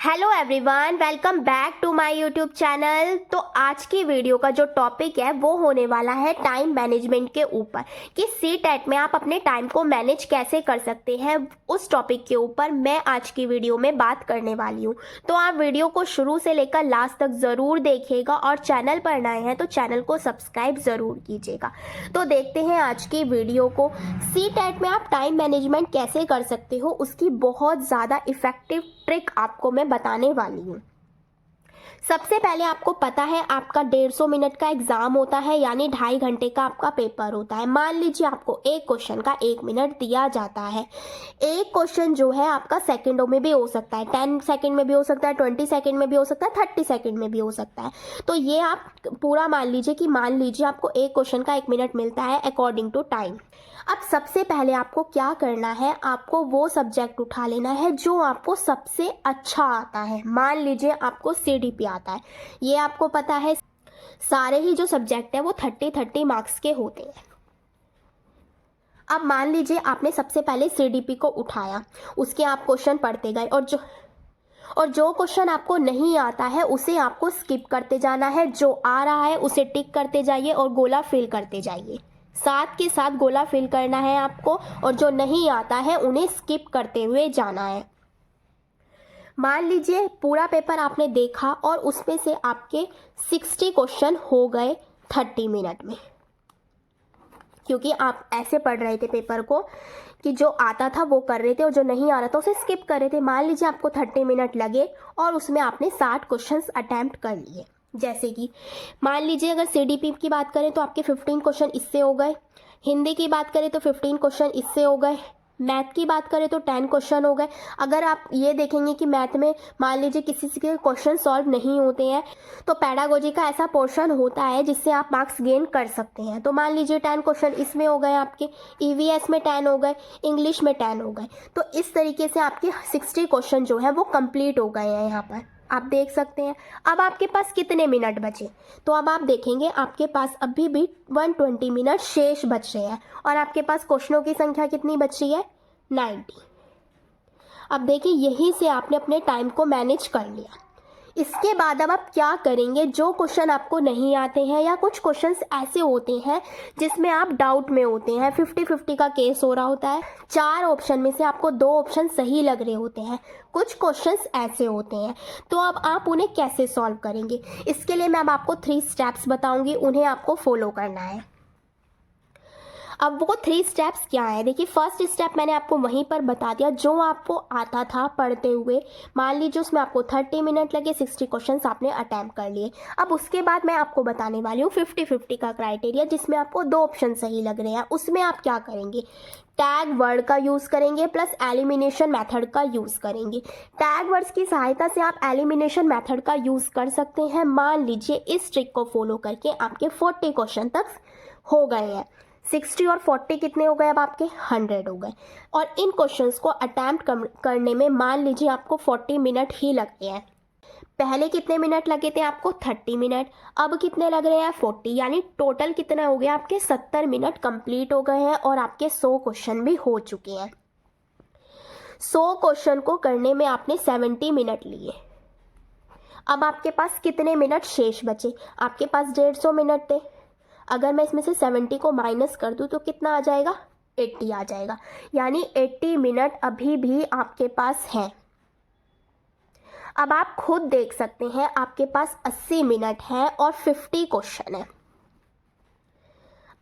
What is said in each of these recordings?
Hello everyone, welcome back to my YouTube channel. तो आज की वीडियो का जो टॉपिक है वो होने वाला है टाइम मैनेजमेंट के ऊपर कि सीटेट में आप अपने टाइम को मैनेज कैसे कर सकते हैं। उस टॉपिक के ऊपर मैं आज की वीडियो में बात करने वाली हूँ। तो आप वीडियो को शुरू से लेकर लास्ट तक ज़रूर देखिएगा और चैनल पर नए हैं तो चैनल को सब्सक्राइब ज़रूर कीजिएगा। तो देखते हैं आज की वीडियो को। सीटेट में आप टाइम मैनेजमेंट कैसे कर सकते हो उसकी बहुत ज़्यादा इफ़ेक्टिव ट्रिक आपको मैं बताने वाली हूँ। सबसे पहले आपको पता है आपका 150 मिनट का एग्जाम होता है, यानी 2.5 घंटे का आपका पेपर होता है। मान लीजिए आपको एक क्वेश्चन का 1 मिनट दिया जाता है। एक क्वेश्चन जो है आपका सेकंडों में भी हो सकता है, 10 सेकंड में भी हो सकता है, 20 सेकंड में भी हो सकता है, 30 सेकंड में भी हो सकता है। तो ये आप पूरा मान लीजिए आपको एक क्वेश्चन का 1 मिनट मिलता है अकॉर्डिंग टू टाइम। अब सबसे पहले आपको क्या करना है, आपको वो सब्जेक्ट उठा लेना है जो आपको सबसे अच्छा आता है। मान लीजिए आपको सीडीपी आता है, ये आपको पता है सारे ही जो सब्जेक्ट है वो 30-30 मार्क्स के होते हैं। अब मान लीजिए आपने सबसे पहले सीडीपी को उठाया, उसके आप क्वेश्चन पढ़ते गए और जो क्वेश्चन आपको नहीं आता है उसे आपको स्किप करते जाना है, जो आ रहा है उसे टिक करते जाइए और गोला फिल करते जाइए। साथ के साथ गोला फिल करना है आपको और जो नहीं आता है उन्हें स्किप करते हुए जाना है। मान लीजिए पूरा पेपर आपने देखा और उसमें से आपके 60 क्वेश्चन हो गए 30 मिनट में, क्योंकि आप ऐसे पढ़ रहे थे पेपर को कि जो आता था वो कर रहे थे और जो नहीं आ रहा था उसे स्किप कर रहे थे। मान लीजिए आपको 30 मिनट लगे और उसमें आपने 60 क्वेश्चंस अटैम्प्ट कर लिए। जैसे कि मान लीजिए अगर सीडीपी की बात करें तो आपके 15 क्वेश्चन इससे हो गए, हिंदी की बात करें तो 15 क्वेश्चन इससे हो गए, मैथ की बात करें तो 10 क्वेश्चन हो गए। अगर आप ये देखेंगे कि मैथ में मान लीजिए किसी के क्वेश्चन सॉल्व नहीं होते हैं तो पैडागोजी का ऐसा पोर्शन होता है जिससे आप मार्क्स गेन कर सकते हैं। तो मान लीजिए 10 क्वेश्चन इसमें हो गए, आपके ईवीएस में 10 हो गए, इंग्लिश में 10 हो गए। तो इस तरीके से आपके 60 क्वेश्चन जो है वो कंप्लीट हो गए हैं। यहाँ पर आप देख सकते हैं। अब आपके पास कितने मिनट बचे, तो अब आप देखेंगे आपके पास अभी भी 120 मिनट शेष बच रहे हैं और आपके पास क्वेश्चनों की संख्या कितनी बच रही है, 90। अब देखिए यहीं से आपने अपने टाइम को मैनेज कर लिया। इसके बाद अब आप क्या करेंगे, जो क्वेश्चन आपको नहीं आते हैं या कुछ क्वेश्चंस ऐसे होते हैं जिसमें आप डाउट में होते हैं, 50-50 का केस हो रहा होता है, 4 ऑप्शन में से आपको 2 ऑप्शन सही लग रहे होते हैं, कुछ क्वेश्चंस ऐसे होते हैं, तो अब आप उन्हें कैसे सॉल्व करेंगे। इसके लिए मैं अब आपको 3 स्टेप्स बताऊंगी, उन्हें आपको फॉलो करना है। अब वो 3 स्टेप्स क्या है, देखिए फर्स्ट स्टेप मैंने आपको वहीं पर बता दिया, जो आपको आता था पढ़ते हुए। मान लीजिए उसमें आपको 30 मिनट लगे, 60 क्वेश्चंस आपने अटैम्प्ट कर लिए। अब उसके बाद मैं आपको बताने वाली हूँ 50-50 का क्राइटेरिया, जिसमें आपको 2 ऑप्शन सही लग रहे हैं। उसमें आप क्या करेंगे, टैग वर्ड का यूज़ करेंगे प्लस एलिमिनेशन मेथड का यूज़ करेंगे। टैग वर्ड्स की सहायता से आप एलिमिनेशन मेथड का यूज़ कर सकते हैं। मान लीजिए इस ट्रिक को फॉलो करके आपके 40 क्वेश्चन तक हो गए हैं। 60 और 40 कितने हो गए, अब आपके 100 हो गए। और इन क्वेश्चंस को अटैम्प्ट करने में मान लीजिए आपको 40 मिनट ही लगते हैं। पहले कितने मिनट लगे थे आपको, 30 मिनट। अब कितने लग रहे हैं, 40, यानी टोटल कितना हो गया, आपके 70 मिनट कंप्लीट हो गए हैं और आपके 100 क्वेश्चन भी हो चुके हैं। 100 क्वेश्चन को करने में आपने 70 मिनट लिए। अब आपके पास कितने मिनट शेष बचे, आपके पास 150 मिनट थे। अगर मैं इसमें से 70 को माइनस कर दूं तो कितना आ जाएगा, 80 आ जाएगा, यानी 80 मिनट अभी भी आपके पास है। अब आप खुद देख सकते हैं आपके पास 80 मिनट है और 50 क्वेश्चन है।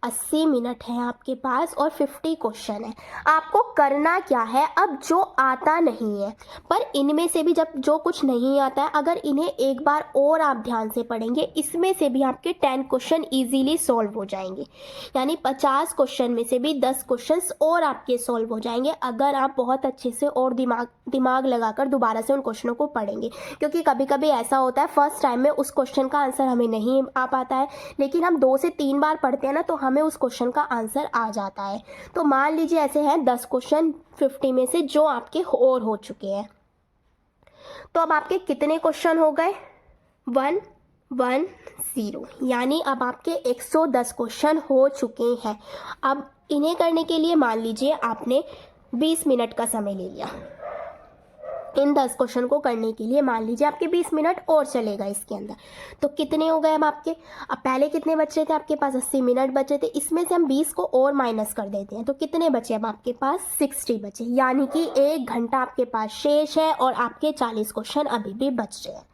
80 मिनट है आपके पास और 50 क्वेश्चन है। आपको करना क्या है, अब जो आता नहीं है, पर इनमें से भी जब जो कुछ नहीं आता है, अगर इन्हें एक बार और आप ध्यान से पढ़ेंगे, इसमें से भी आपके 10 क्वेश्चन इजीली सॉल्व हो जाएंगे, यानी 50 क्वेश्चन में से भी 10 क्वेश्चंस और आपके सॉल्व हो जाएंगे अगर आप बहुत अच्छे से और दिमाग लगाकर दोबारा से उन क्वेश्चनों को पढ़ेंगे। क्योंकि कभी कभी ऐसा होता है फर्स्ट टाइम में उस क्वेश्चन का आंसर हमें नहीं आ पाता है, लेकिन हम 2 से 3 बार पढ़ते हैं ना तो हमें उस क्वेश्चन का आंसर आ जाता है। तो मान लीजिए ऐसे हैं 10 क्वेश्चन 50 में से जो आपके और हो चुके हैं। तो अब आपके कितने क्वेश्चन हो गए, 110, यानी अब आपके 110 क्वेश्चन हो चुके हैं। अब इन्हें करने के लिए मान लीजिए आपने 20 मिनट का समय ले लिया। इन 10 क्वेश्चन को करने के लिए मान लीजिए आपके 20 मिनट और चलेगा इसके अंदर। तो कितने हो गए अब आपके? अब पहले कितने बचे थे आपके पास? 80 मिनट बचे थे। इसमें से हम 20 को और माइनस कर देते हैं तो कितने बचे अब आपके पास? 60 बचे, यानी कि 1 घंटा आपके पास शेष है और आपके 40 क्वेश्चन अभी भी बच रहे हैं।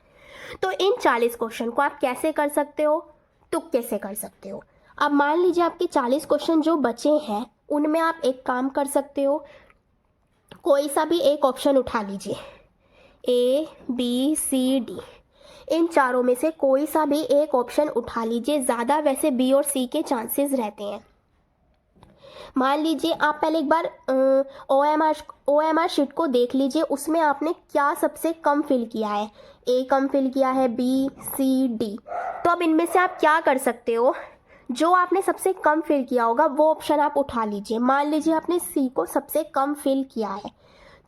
तो इन 40 क्वेश्चन को आप कैसे कर सकते हो? तुक्के से कर सकते हो। अब मान लीजिए आपके 40 क्वेश्चन जो बचे हैं उनमें आप एक काम कर सकते हो, कोई सा भी एक ऑप्शन उठा लीजिए, A, B, C, D, इन चारों में से कोई सा भी एक ऑप्शन उठा लीजिए। ज़्यादा वैसे B और C के चांसेस रहते हैं। मान लीजिए आप पहले एक बार OMR शीट को देख लीजिए, उसमें आपने क्या सबसे कम फिल किया है। A कम फिल किया है, B, C, D। तो अब इनमें से आप क्या कर सकते हो, जो आपने सबसे कम फिल किया होगा वो ऑप्शन आप उठा लीजिए। मान लीजिए आपने C को सबसे कम फिल किया है,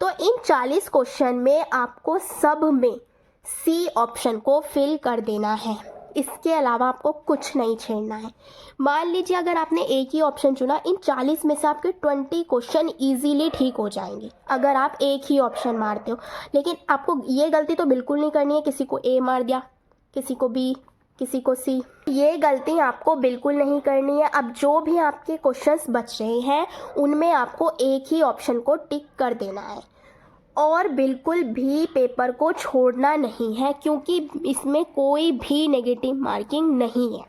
तो इन 40 क्वेश्चन में आपको सब में C ऑप्शन को फिल कर देना है। इसके अलावा आपको कुछ नहीं छेड़ना है। मान लीजिए अगर आपने एक ही ऑप्शन चुना, इन 40 में से आपके 20 क्वेश्चन इजीली ठीक हो जाएंगे अगर आप एक ही ऑप्शन मारते हो। लेकिन आपको ये गलती तो बिल्कुल नहीं करनी है, किसी को A मार दिया, किसी को B, किसी को C, ये गलती आपको बिल्कुल नहीं करनी है। अब जो भी आपके क्वेश्चंस बच रहे हैं उनमें आपको एक ही ऑप्शन को टिक कर देना है और बिल्कुल भी पेपर को छोड़ना नहीं है, क्योंकि इसमें कोई भी नेगेटिव मार्किंग नहीं है।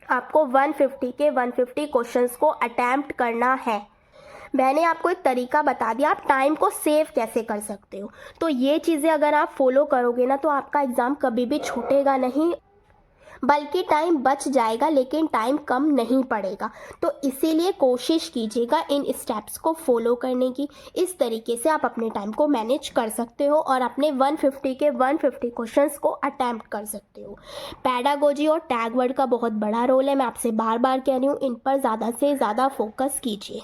आपको 150 के 150 क्वेश्चंस को अटैम्प्ट करना है। मैंने आपको एक तरीका बता दिया आप टाइम को सेव कैसे कर सकते हो। तो ये चीज़ें अगर आप फॉलो करोगे ना तो आपका एग्ज़ाम कभी भी छूटेगा नहीं, बल्कि टाइम बच जाएगा, लेकिन टाइम कम नहीं पड़ेगा। तो इसीलिए कोशिश कीजिएगा इन स्टेप्स को फॉलो करने की। इस तरीके से आप अपने टाइम को मैनेज कर सकते हो और अपने 150 के 150 क्वेश्चंस को अटैम्प्ट कर सकते हो। पैडागोजी और टैग वर्ड का बहुत बड़ा रोल है, मैं आपसे बार बार कह रही हूँ, इन पर ज़्यादा से ज़्यादा फोकस कीजिए।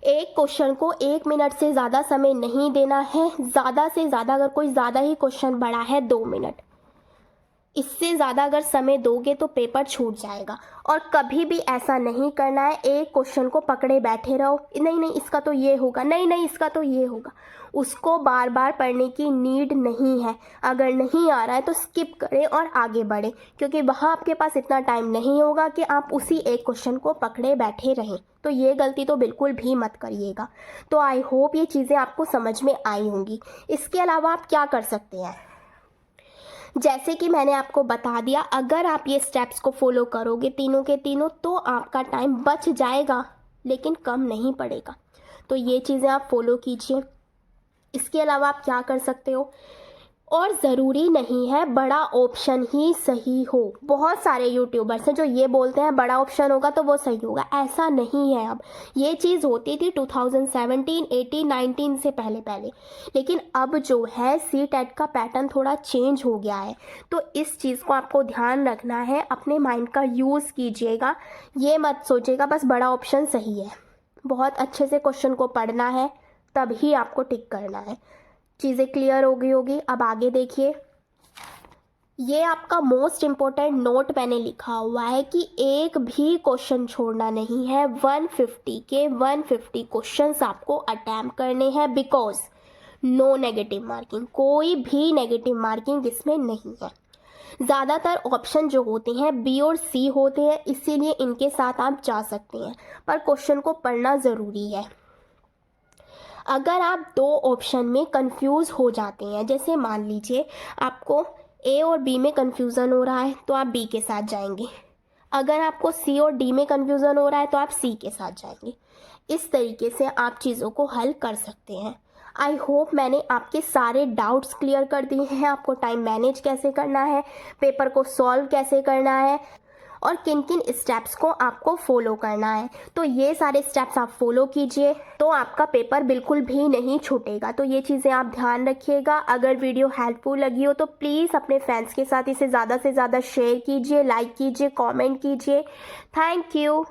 एक क्वेश्चन को 1 मिनट से ज़्यादा समय नहीं देना है। ज़्यादा से ज़्यादा, अगर कोई ज़्यादा ही क्वेश्चन बड़ा है, 2 मिनट। इससे ज़्यादा अगर समय दोगे तो पेपर छूट जाएगा। और कभी भी ऐसा नहीं करना है एक क्वेश्चन को पकड़े बैठे रहो, नहीं नहीं इसका तो ये होगा, नहीं नहीं इसका तो ये होगा। उसको बार बार पढ़ने की नीड नहीं है। अगर नहीं आ रहा है तो स्किप करें और आगे बढ़ें, क्योंकि वहाँ आपके पास इतना टाइम नहीं होगा कि आप उसी एक क्वेश्चन को पकड़े बैठे रहें। तो ये गलती तो बिल्कुल भी मत करिएगा। तो आई होप ये चीज़ें आपको समझ में आई होंगी। इसके अलावा आप क्या कर सकते हैं, जैसे कि मैंने आपको बता दिया, अगर आप ये स्टेप्स को फॉलो करोगे तीनों के तीनों तो आपका टाइम बच जाएगा, लेकिन कम नहीं पड़ेगा। तो ये चीज़ें आप फॉलो कीजिए। इसके अलावा आप क्या कर सकते हो, और ज़रूरी नहीं है बड़ा ऑप्शन ही सही हो। बहुत सारे यूट्यूबर्स हैं जो ये बोलते हैं बड़ा ऑप्शन होगा तो वो सही होगा, ऐसा नहीं है। अब ये चीज़ होती थी 2017, 18, 19 से पहले, लेकिन अब जो है CTET का पैटर्न थोड़ा चेंज हो गया है। तो इस चीज़ को आपको ध्यान रखना है, अपने माइंड का यूज़ कीजिएगा। ये मत सोचिएगा बस बड़ा ऑप्शन सही है। बहुत अच्छे से क्वेश्चन को पढ़ना है, तभी आपको टिक करना है। चीज़ें क्लियर हो गई होगी। अब आगे देखिए, ये आपका मोस्ट इम्पोर्टेंट नोट मैंने लिखा हुआ है कि एक भी क्वेश्चन छोड़ना नहीं है। 150 के 150 क्वेश्चंस आपको अटैम्प्ट करने हैं, बिकॉज नो नेगेटिव मार्किंग, कोई भी नेगेटिव मार्किंग इसमें नहीं है। ज़्यादातर ऑप्शन जो होते हैं B और C होते हैं, इसीलिए इनके साथ आप जा सकते हैं, पर क्वेश्चन को पढ़ना ज़रूरी है। अगर आप 2 ऑप्शन में कंफ्यूज हो जाते हैं, जैसे मान लीजिए आपको A और B में कंफ्यूज़न हो रहा है तो आप B के साथ जाएंगे, अगर आपको C और D में कंफ्यूज़न हो रहा है तो आप C के साथ जाएंगे। इस तरीके से आप चीज़ों को हल कर सकते हैं। आई होप मैंने आपके सारे डाउट्स क्लियर कर दिए हैं। आपको टाइम मैनेज कैसे करना है, पेपर को सॉल्व कैसे करना है और किन किन स्टेप्स को आपको फॉलो करना है। तो ये सारे स्टेप्स आप फॉलो कीजिए तो आपका पेपर बिल्कुल भी नहीं छूटेगा। तो ये चीज़ें आप ध्यान रखिएगा। अगर वीडियो हेल्पफुल लगी हो तो प्लीज़ अपने फ्रेंड्स के साथ इसे ज़्यादा से ज़्यादा शेयर कीजिए, लाइक कीजिए, कमेंट कीजिए। Thank you.